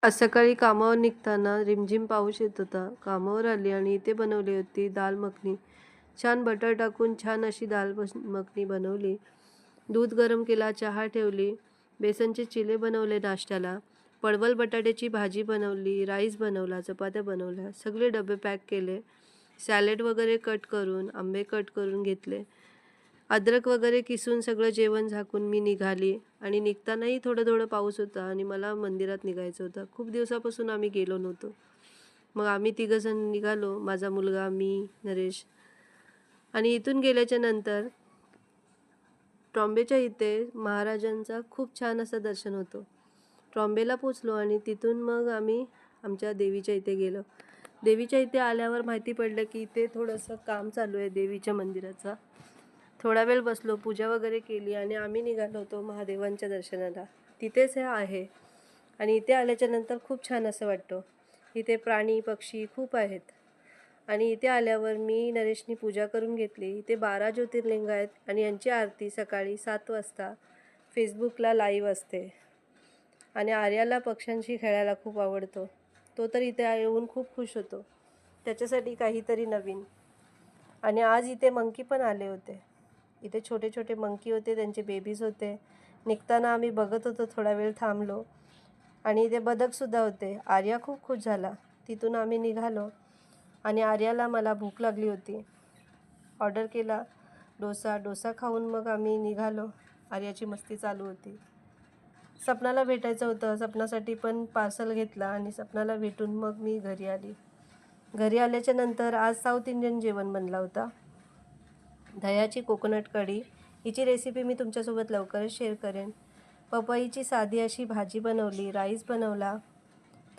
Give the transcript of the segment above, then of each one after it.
आज सकाळी कामावर निघताना रिमझिम पाऊस येत होता. कामावर आली आणि इथे बनवली होती दाल मखनी. छान बटर टाकून छान अशी मखनी बनवली. दूध गरम केला, चहा ठेवली, बेसनचे चिले बनवले नाश्त्याला, पडवल बटाट्याची भाजी बनवली, राईस बनवला, चपात्या बनवल्या, सगळे डबे पॅक केले. सॅलेड वगैरे कट करून, आंबे कट करून घेतले. अद्रक वगैरे किसून सगळं जेवण झाकून मी निघाली आणि निघतानाही थोडं-थोडं पाऊस होता आणि मला मंदिरात निघायचं होतं. खूप दिवसापासून आम्ही गेलो नव्हतो. मग आम्ही तिघंजण निघालो, माझा मुलगा, मी, नरेश आणि इथून गेल्याच्या नंतर ट्रॉम्बेच्या इथे महाराजांचा खूप छान असं दर्शन होतं. ट्रॉम्बेला पोचलो आणि तिथून मग आम्ही आमच्या देवीच्या इथे गेलो. देवीच्या इथे आल्यावर माहिती पडलं की इथे थोडंसं काम चालू आहे देवीच्या मंदिराचं. थोडा वेळ बसलो, पूजा वगैरे केली आणि आम्ही निघालो होतो महादेवांच्या दर्शनाला. तिथेच हे आहे आणि इथे आल्याच्यानंतर खूप छान असं वाटतं. इथे प्राणी, पक्षी खूप आहेत आणि इथे आल्यावर मी नरेशनी पूजा करून घेतली. इथे 12 ज्योतिर्लिंग आहेत आणि यांची आरती सकाळी 7 वाजता फेसबुकला लाईव्ह असते. आणि आर्याला पक्ष्यांशी खेळायला खूप आवडतो. तो तर इथे येऊन खूप खुश होतो. त्याच्यासाठी काहीतरी नवीन. आणि आज इथे मंकी पण आले होते. इथे छोटे-छोटे मंकी होते, त्यांचे बेबीज होते. निघताना आम्ही बघत होतो, थोडा वेळ थांबलो आणि इथे बदकसुद्धा होते. आर्या खूप खुश झाला. तिथून आम्ही निघालो आणि आर्याला मला भूक लागली होती. ऑर्डर केला डोसा खाऊन मग आम्ही निघालो. आर्याची मस्ती चालू होती. सपनाला भेटायचं होतं. सपनासाठी पण पार्सल घेतला आणि सपनाला भेटून मग मी घरी आली. घरी आल्याच्या नंतर आज साऊथ इंडियन जेवण बनला होता. दह्याची कोकोनट कढी. हिची रेसिपी मी तुमच्यासोबत लवकरच शेअर करेन. पपईची साधी अशी भाजी बनवली, राईस बनवला,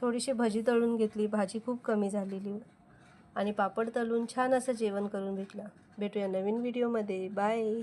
थोडीशी भजी तळून घेतली, भाजी खूप कमी झालेली आणि पापड तळून छान असं जेवण करून भेटूया नवीन व्हिडिओमध्ये. बाय.